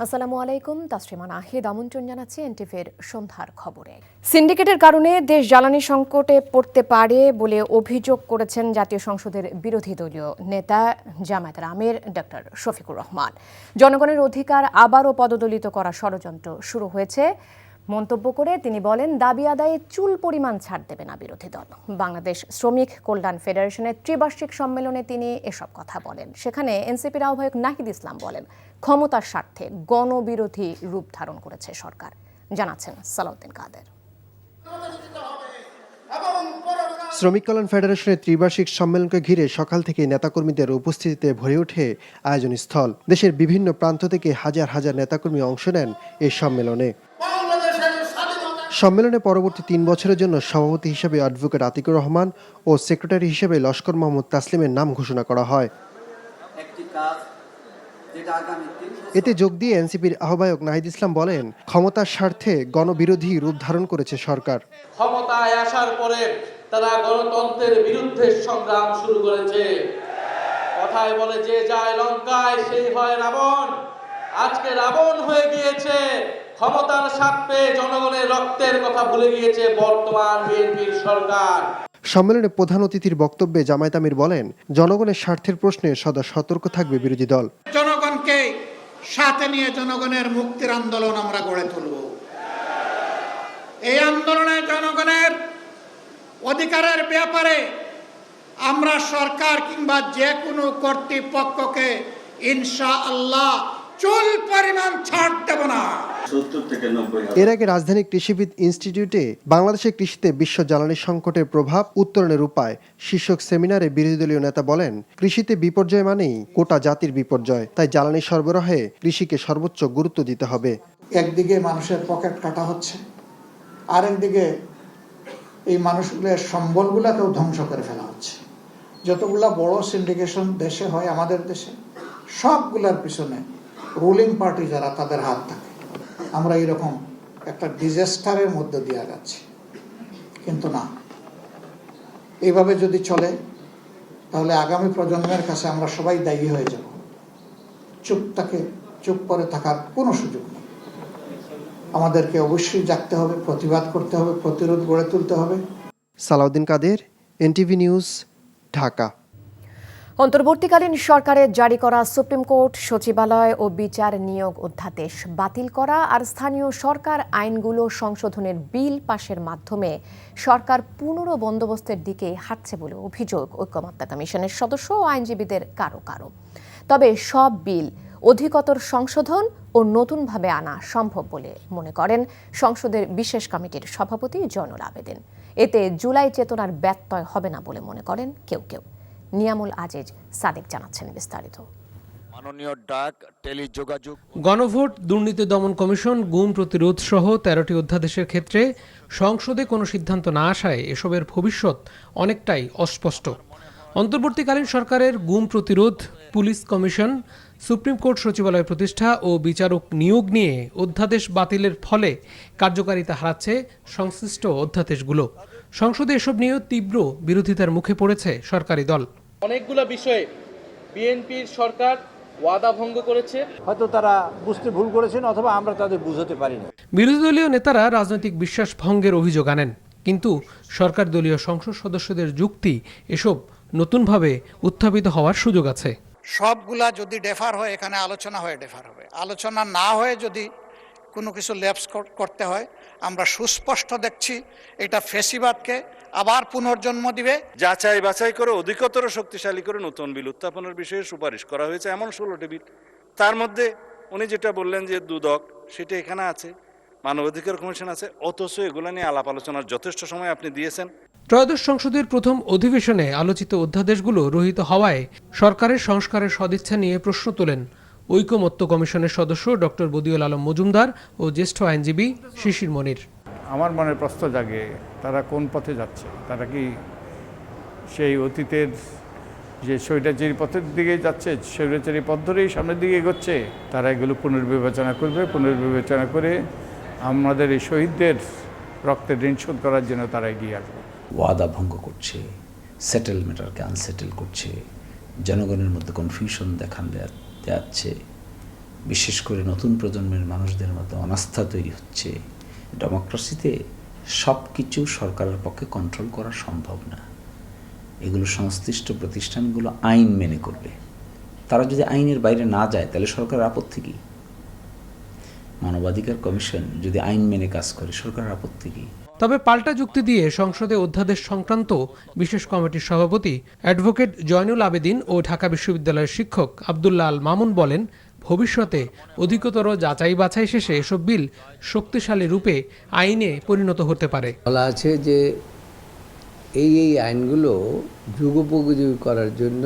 আসসালামু আলাইকুম, তাসরিমা নাহিদ আমন্ত্রণ জানাচ্ছি এনটিভির সন্ধ্যার খবরে। সিন্ডিকেটের কারণে দেশ জ্বালানি সংকটে পড়তে পারে বলে অভিযোগ করেছেন জাতীয় সংসদের বিরোধী দলীয় নেতা জামায়াতের আমির ডক্টর শফিকুর রহমান। জনগণের অধিকার আবারও পদদলিত করা ষড়যন্ত্র শুরু হয়েছে মন্তব্য করে তিনি বলেন, দাবি আদায়ে চুল পরিমাণ ছাড় দেবে না বিরোধী দল। বাংলাদেশ শ্রমিক কল্যাণ ফেডারেশনের ত্রিবার্ষিক সম্মেলনে তিনি এসব কথা বলেন। সেখানে এনসিপির আহ্বায়ক নাহিদ ইসলাম বলেন, ক্ষমতার স্বার্থে গণবিরোধী রূপ ধারণ করেছে সরকার। জানাচ্ছেন সালাউদ্দিন কাদের। শ্রমিক কল্যাণ ফেডারেশনের ত্রিবার্ষিক সম্মেলনকে ঘিরে সকাল থেকে নেতাকর্মীদের উপস্থিতিতে ভরে ওঠে আয়োজন স্থল। দেশের বিভিন্ন প্রান্ত থেকে হাজার হাজার নেতাকর্মী অংশ নেন এই সম্মেলনে। সম্মেলনে পরবর্তী ৩ বছরের জন্য সভাপতি হিসেবে অ্যাডভোকেট আতিকুর রহমান ও সেক্রেটারি হিসেবে লস্কর মোহাম্মদ তাসলিমের নাম ঘোষণা করা হয়। এতে যোগ দিয়ে এনসিপির আহ্বায়ক নাহিদ ইসলাম বলেন, ক্ষমতার স্বার্থে গণবিরোধী রূপ ধারণ করেছে সরকার। ক্ষমতায় আসার পরে তারা গণতন্ত্রের বিরুদ্ধে সংগ্রাম শুরু করেছে। কথায় বলে, যে যায় লঙ্কায় সেই হয় রাবণ। আজকে রাবণ হয়ে গিয়েছে। ক্ষমতার স্বার্থে জনগণের রক্তের কথা ভুলে গিয়েছে বর্তমান বিএনপির সরকার। সম্মেলনে প্রধান অতিথির বক্তব্যে জামায়াত আমির বলেন, জনগণের স্বার্থের প্রশ্নে সদা সতর্ক থাকবে বিরোধী দল। জনগণকে সাথে নিয়ে জনগণের মুক্তির আন্দোলন আমরা গড়ে তুলব। এই আন্দোলনে জনগণের অধিকারের ব্যাপারে আমরা সরকার কিংবা যে কোনো কর্তৃপক্ষকে ইনশাআল্লাহ চুল পরিমাণ ছাড় দেব না। এর আগে রাজধানী কৃষিবিদ ইনস্টিটিউটে বাংলাদেশের কৃষিতে বিশ্ব জ্বালানি সংকটের প্রভাব উত্তরণের উপায় শীর্ষক সেমিনারে বিরোধী দলীয় নেতা বলেন, কৃষিতে বিপর্যয় মানেই গোটা জাতির বিপর্যয়। তাই জ্বালানি সরবরাহে কৃষিকে সর্বোচ্চ গুরুত্ব দিতে হবে। একদিকে মানুষের পকেট কাটা হচ্ছে, আরেকদিকে এই মানুষগুলোর সম্বলগুলোকেও ধ্বংস করে ফেলা হচ্ছে। যতগুলা বড় সিন্ডিকেশন দেশে হয় আমাদের দেশে, সবগুলার পিছনে রুলিং পার্টি যারা, তাদের হাত থাকে। আমরা এরকম একটা ডিজাস্টারের মধ্যে দিয়ে যাচ্ছি। কিন্তু না, এইভাবে যদি চলে তাহলে আগামী প্রজন্মের কাছে আমরা সবাই দায়ী হয়ে যাব। চুপ করে থাকার কোনো সুযোগ নেই। আমাদেরকে অবশ্যই জাগতে হবে, প্রতিবাদ করতে হবে, প্রতিরোধ গড়ে তুলতে হবে। সালাউদ্দিন কাদের, এনটিভি নিউজ, ঢাকা। অন্তর্বর্তীকালীন সরকারের জারি করা সুপ্রিম কোর্ট সচিবালয় ও বিচার নিয়োগ অধ্যাদেশ বাতিল করা আর স্থানীয় সরকার আইনগুলো সংশোধনের বিল পাশের মাধ্যমে সরকার পুনর্বন্দোবস্তের দিকে হাঁটছে বলে অভিযোগ ঐকমত্য কমিশনের সদস্য ও আইনজীবীদের কারো। তবে সব বিল অধিকতর সংশোধন ও নতুনভাবে আনা সম্ভব বলে মনে করেন সংসদের বিশেষ কমিটির সভাপতি জয়নুল আবেদিন। এতে জুলাই চেতনার ব্যত্যয় হবে না বলে মনে করেন কেউ। নিয়ামুল আজিজ সাদেক জানাচ্ছেন বিস্তারিত। গণভোট, দুর্নীতি দমন কমিশন, গুম প্রতিরোধ সহ 13টি অধ্যাদেশের ক্ষেত্রে সংসদে কোনো সিদ্ধান্ত না আসায় এসবের ভবিষ্যৎ অনেকটাই অস্পষ্ট। অন্তর্বর্তীকালীন সরকারের গুম প্রতিরোধ, পুলিশ কমিশন, সুপ্রিম কোর্ট সচিবালয় প্রতিষ্ঠা ও বিচারক নিয়োগ নিয়ে অধ্যাদেশ বাতিলের ফলে কার্যকারিতা হারাচ্ছে সংশ্লিষ্ট অধ্যাদেশগুলো। সংসদে এসব নিয়েও তীব্র বিরোধিতার মুখে পড়েছে সরকারি দল। অনেকগুলো বিষয়ে বিএনপির সরকার ওয়াদা ভঙ্গ করেছে। হয়তো তারা বুঝতে ভুল করেছেন অথবা আমরা তাদের বুঝাতে পারিনি। বিরোধী দলীয় নেতারা রাজনৈতিক বিশ্বাস ভঙ্গের অভিযোগ আনেন, কিন্তু সরকার দলীয় সংসদ সদস্যদের যুক্তি, এসব নতুনভাবে উত্থাপিত হওয়ার সুযোগ আছে। সবগুলা যদি ডেফার হয়, এখানে আলোচনা হয়ে ডেফার হবে। আলোচনা না হয়ে যদি কোনো কিছু ল্যাপস করতে হয়, আমরা সুস্পষ্ট দেখছি এটা ফেসিবাদকে আবার পুনর্জন্ম দিবে। যাচাই বাছাই করে অধিকতর শক্তিশালী করে নতুন বিল উত্থাপনের বিষয়ে সুপারিশ করা হয়েছে এমন 16টি বিল। তার মধ্যে উনি যেটা বললেন যে দুদক, সেটা এখানে আছে, মানবাধিকার কমিশন আছে, অথচ এগুলো নিয়ে আলাপ আলোচনার যথেষ্ট সময় আপনি দিয়েছেন। ত্রয়োদশ সংসদের প্রথম অধিবেশনে আলোচিত অধ্যাদেশগুলো রহিত হওয়ায় সরকারের সংস্কারের সদিচ্ছা নিয়ে প্রশ্ন তোলেন ঐকমত্য কমিশনের সদস্য ডক্টর বদিউল আলম মজুমদার ও জ্যেষ্ঠ আইনজীবী শিশির মনির। আমার মনে প্রশ্ন জাগে, তারা কোন পথে যাচ্ছে? তারা কি সেই অতীতের যে স্বৈরাচারী পথের দিকে যাচ্ছে, স্বৈরাচারী পথ ধরেই সামনের দিকে এগোচ্ছে? তারা এগুলো পুনর্বিবেচনা করবে, পুনর্বিবেচনা করে আমাদের এই শহীদদের রক্তের ঋণ শোধ করার জন্য তারা এগিয়ে আসবে। ওয়াদা ভঙ্গ করছে, সেটেলমেন্টকে আনসেটেল করছে, জনগণের মধ্যে কনফিউশন দেখান যাচ্ছে, বিশেষ করে নতুন প্রজন্মের মানুষদের মধ্যে অনাস্থা তৈরি হচ্ছে। ডেমোক্রেসিতে সব কিছু সরকারের পক্ষে কন্ট্রোল করা সম্ভব না। এগুলো সংশ্লিষ্ট প্রতিষ্ঠানগুলো আইন মেনে করবে। তারা যদি আইনের বাইরে না যায় তাহলে সরকারের আপত্তি কী? মানবাধিকার কমিশন যদি আইন মেনে কাজ করে, সরকারের আপত্তি কী? তবে পাল্টা যুক্তি দিয়ে সংসদে অধ্যাদেশ সংক্রান্ত বিশেষ কমিটির সভাপতি অ্যাডভোকেট জয়নুল আবেদিন ও ঢাকা বিশ্ববিদ্যালয়ের শিক্ষক আব্দুল্লাহ আল মামুন বলেন, ভবিষ্যতে অধিকতর যাচাই বাছাই শেষে এসব বিল শক্তিশালী রূপে আইনে পরিণত হতে পারে। বলা আছে যে এই আইনগুলো যুগোপযোগী করার জন্য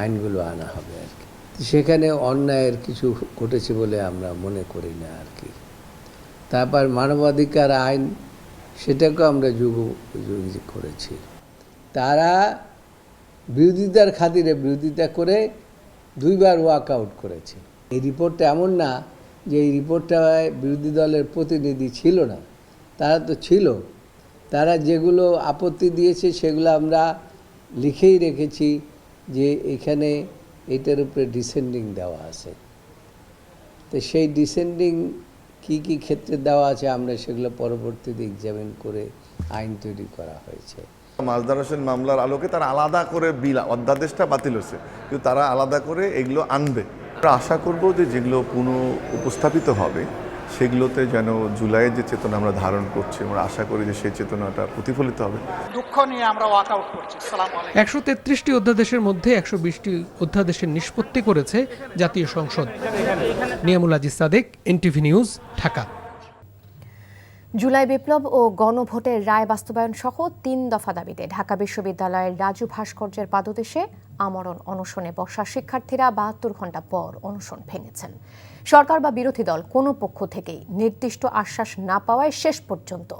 আইনগুলো আনা হবে আর কি। সেখানে অন্যায়ের কিছু ঘটেছে বলে আমরা মনে করি না আর কি। তারপর মানবাধিকার আইন, সেটাকেও আমরা যুগোপযোগী করেছি। তারা বিরোধিতার খাতিরে বিরোধিতা করে 2 বার ওয়াক আউট করেছে। এই রিপোর্টটা এমন না যে এই রিপোর্টটায় বিরোধী দলের প্রতিনিধি ছিল না, তারা তো ছিল। তারা যেগুলো আপত্তি দিয়েছে সেগুলো আমরা লিখেই রেখেছি যে এখানে এটার উপরে ডিসেন্ডিং দেওয়া আছে। তো সেই ডিসেন্ডিং কি কি ক্ষেত্রে দেওয়া আছে আমরা সেগুলো পরবর্তীতে এক্সামিন করে আইন তৈরি করা হয়েছে। মাজদার হোসেন মামলার আলোকে তারা আলাদা করে বিল অধ্যাদেশটা বাতিল হয়েছে, কিন্তু তারা আলাদা করে এগুলো আনবে। আমরা আশা করব যে যেগুলো পুনঃ উপস্থাপিত হবে সেগুলোতে যেন জুলাইয়ের যে চেতনা আমরা ধারণ করছি, আমরা আশা করি যে সেই চেতনাটা প্রতিফলিত হবে। দুঃখ নিয়ে আমরা ওয়াক আউট করছি। 133টি অধ্যাদেশের মধ্যে 120টি অধ্যাদেশের নিষ্পত্তি করেছে জাতীয় সংসদ। Niamul Aziz Sadek, NTV news, Dhaka. July বিপ্লব ও গণভোটের রায় বাস্তবায়ন সহ 3 দফা দাবিতে ঢাকা বিশ্ববিদ্যালয়ের রাজু ভাস্কর্যের পাদদেশে আমরণ অনশনে বসা শিক্ষার্থীরা 72 ঘণ্টা পর অনশন ভেঙেছেন। সরকার বা বিরোধী দল কোনো পক্ষ থেকেই নির্দিষ্ট আশ্বাস না পাওয়ায় শেষ পর্যন্ত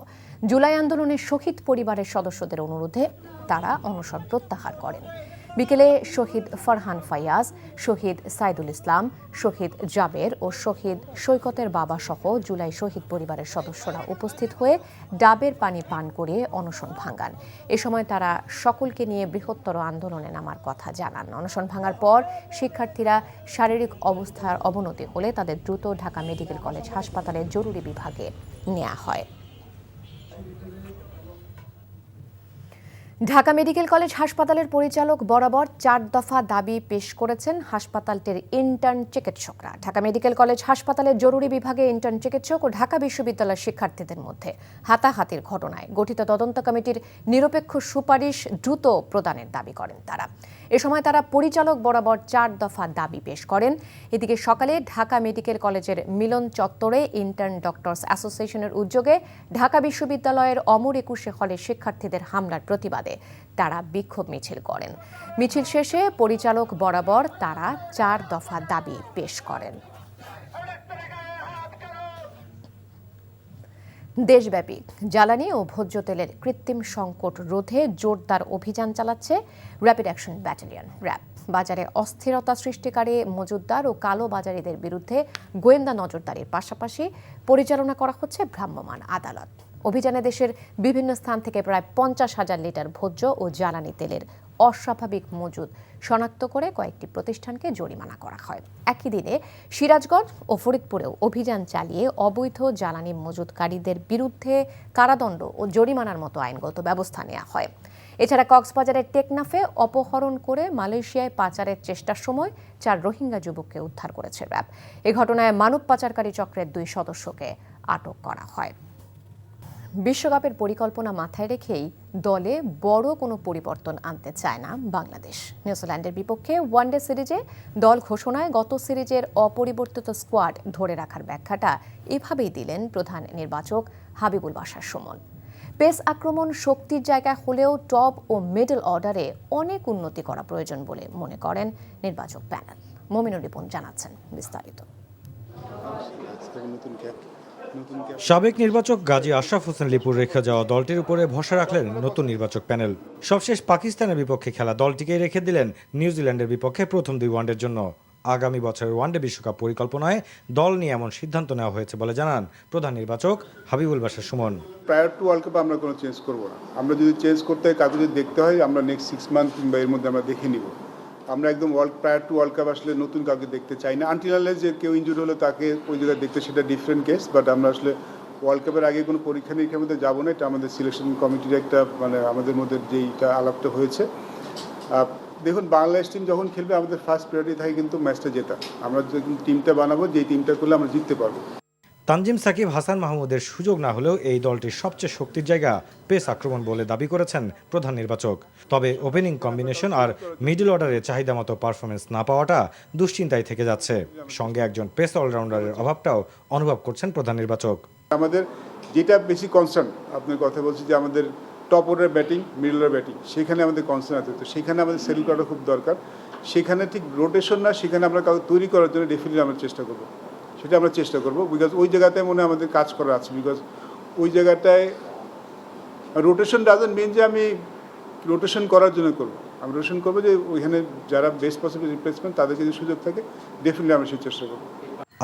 জুলাই আন্দোলনের শহীদ পরিবারের সদস্যদের অনুরোধে তারা অনশন প্রত্যাহার করেন। বিকেলে শহীদ ফরহান ফায়াজ, শহীদ সাইদুল ইসলাম, শহীদ জাবের ও শহীদ সৈকতের বাবা সহ জুলাই শহীদ পরিবারের সদস্যরা উপস্থিত হয়ে ডাবের পানি পান করে অনশন ভাঙান। এ সময় তারা সকলকে নিয়ে বৃহত্তর আন্দোলনে নামার কথা জানান। অনশন ভাঙার পর শিক্ষার্থীরা শারীরিক অবস্থার অবনতি হলে তাদের দ্রুত ঢাকা মেডিকেল কলেজ হাসপাতালের জরুরি বিভাগে নেওয়া হয়। ঢাকা মেডিকেল কলেজ হাসপাতালের পরিচালক বরাবর 4 দফা দাবি পেশ করেছেন হাসপাতালটির ইন্টার্ন চিকিৎসকরা। ঢাকা মেডিকেল কলেজ হাসপাতালের জরুরি বিভাগে ইন্টার্ন চিকিৎসক ও ঢাকা বিশ্ববিদ্যালয়ের শিক্ষার্থীদের মধ্যে হাতাহাতির ঘটনায় গঠিত তদন্ত কমিটির নিরপেক্ষ সুপারিশ দ্রুত প্রদানের দাবি করেন তারা। এ সময় তারা পরিচালক বরাবর 4 দফা দাবি পেশ করেন। এদিকে সকালে ঢাকা মেডিকেল কলেজের মিলন চত্বরে ইন্টার্ন ডক্টরস অ্যাসোসিয়েশনের উদ্যোগে ঢাকা বিশ্ববিদ্যালয়ের অমর 21 হলের শিক্ষার্থীদের হামলার প্রতিবাদে তারা বিক্ষোভ মিছিল করেন। মিছিল শেষে পরিচালক বরাবর তারা 4 দফা দাবি পেশ করেন। দেশব্যাপী জ্বালানি ও ভোজ্য তেলের কৃত্রিম সংকট রোধে জোরদার অভিযান চালাচ্ছে র্যাপিড অ্যাকশন ব্যাটালিয়ন র্যাব। বাজারে অস্থিরতা সৃষ্টিকারী মজুতদার ও কালো বাজারিদের বিরুদ্ধে গোয়েন্দা নজরদারির পাশাপাশি পরিচালনা করা হচ্ছে ভ্রাম্যমাণ আদালত। অভিযানে দেশের বিভিন্ন স্থান থেকে প্রায় 50,000 লিটার ভোজ্য ও জ্বালানি তেলের অস্বাভাবিক মজুদ শনাক্ত করে কয়েকটি প্রতিষ্ঠানকে জরিমানা করা হয়। একই দিনে সিরাজগঞ্জ ও ফরিদপুরেও অভিযান চালিয়ে অবৈধ জ্বালানি মজুতকারীদের বিরুদ্ধে কারাদণ্ড ও জরিমানার মতো আইনগত ব্যবস্থা নেওয়া হয়। এছাড়া কক্সবাজারের টেকনাফে অপহরণ করে মালয়েশিয়ায় পাচারের চেষ্টার সময় 4 রোহিঙ্গা যুবককে উদ্ধার করেছে র্যাব। এ ঘটনায় মানব পাচারকারী চক্রের 2 সদস্যকে আটক করা হয়। বিশ্বকাপের পরিকল্পনা মাথায় রেখেই দলে বড় কোনো পরিবর্তন আনতে চায় না বাংলাদেশ। নিউজিল্যান্ডের বিপক্ষে ওয়ানডে সিরিজে দল ঘোষণায় গত সিরিজের অপরিবর্তিত স্কোয়াড ধরে রাখার ব্যাখ্যাটা এভাবেই দিলেন প্রধান নির্বাচক হাবিবুল বাশার সুমন। পেস আক্রমণ শক্তির জায়গা হলেও টপ ও মিডল অর্ডারে অনেক উন্নতি করা প্রয়োজন বলে মনে করেন নির্বাচক প্যানেল। মমিনুর রিপন জানাচ্ছেন বিস্তারিত। সাবেক নির্বাচক গাজী আশরাফ হোসেন লিপুর রেখে যাওয়া দলটির উপরে ভরসা রাখলেন নতুন নির্বাচক প্যানেল। সবশেষ পাকিস্তানের বিপক্ষে খেলা দলটিকেই রেখে দিলেন নিউজিল্যান্ডের বিপক্ষে প্রথম 2 ওয়ানডের জন্য। আগামী বছরের ওয়ানডে বিশ্বকাপ পরিকল্পনায় দল নিয়ে এমন সিদ্ধান্ত নেওয়া হয়েছে বলে জানান প্রধান নির্বাচক Habibul Bashar Suman. Prior to world কাপে আমরা কোনো চেঞ্জ করব না। আমরা যদি চেঞ্জ করতে হয়, কাউকে যদি দেখতে হয়, আমরা নেক্সট 6 মান্থ কিংবা এর মধ্যে আমরা দেখে নিব। আমরা একদম প্রায়ার টু ওয়ার্ল্ড কাপ আসলে নতুন কাউকে দেখতে চাই না, আনটিল আনলেস যে কেউ ইনজুরি হলে তাকে ওই জায়গায় দেখতে, সেটা ডিফারেন্ট কেস। বাট আমরা আসলে ওয়ার্ল্ড কাপের আগে কোনো পরীক্ষা নিরীক্ষার মধ্যে যাবো না, এটা আমাদের সিলেকশন কমিটির একটা আমাদের মধ্যে যেইটা আলাপটা হয়েছে। দেখুন, বাংলাদেশ টিম যখন খেলবে আমাদের ফার্স্ট প্রায়োরিটি থাকে কিন্তু ম্যাচটা জেতা। আমরা যখন টিমটা বানাবো, যেই টিমটা করলে আমরা জিততে পারবো। তানজিম সাকিব, হাসান মাহমুদের সুযোগ না হলেও এই দলটির সবচেয়ে শক্তির জায়গা পেস আক্রমণ বলে দাবি করেছেন প্রধান নির্বাচক। তবে ওপেনিং কম্বিনেশন আর মিডল অর্ডারে চাহিদা মতো পারফরমেন্স না পাওয়াটা দুশ্চিন্তায় থেকে যাচ্ছে। সঙ্গে একজন পেস অলরাউন্ডারের অভাবটাও অনুভব করছেন প্রধান নির্বাচক। আমাদের যেটা বেশি কনসার্ন, আপনার কথা বলছি যে আমাদের top order batting, middle order batting, সেখানে আমাদের কনসার্ন আছে। তো সেখানে আমাদের সেল করাটা খুব দরকার। সেখানে ঠিক রোটেশন না, সেখানে আমরা কাউকে তৈরি করার জন্য ডেফিনেটলি আমরা চেষ্টা করবো, সেটা আমরা চেষ্টা করবো। বিকজ ওই জায়গাটায় মনে হয় আমাদের কাজ করা আছে। বিকজ ওই জায়গাটায় রোটেশন ডাজেন্ট মিন যে আমি রোটেশন করার জন্য করবো, আমি রোটেশন করবো যে ওইখানে যারা বেস্ট পসিবল রিপ্লেসমেন্ট তাদের যদি সুযোগ থাকে ডেফিনেটলি আমরা সেই চেষ্টা করবো।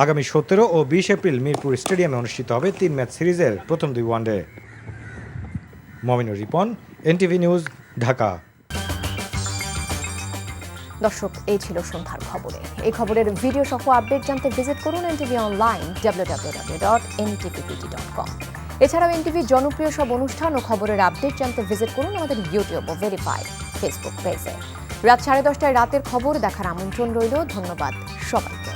আগামী 17 ও 20 এপ্রিল মিরপুর স্টেডিয়ামে অনুষ্ঠিত হবে 3 ম্যাচ সিরিজের প্রথম 2 one day. Mominur Ripon, NTV news, Dhaka. দর্শক, এই ছিল সন্ধ্যার খবরে। এই খবরের ভিডিও সহ আপডেট জানতে ভিজিট করুন এনটিভি অনলাইন www.ntv.com। এছাড়াও এনটিভি জনপ্রিয় সব অনুষ্ঠান ও খবরের আপডেট জানতে ভিজিট করুন আমাদের ইউটিউব ও ভেরিফাইড ফেসবুক পেজে। রাত 10:30টায় রাতের খবর দেখার আমন্ত্রণ রইল। ধন্যবাদ সবাইকে।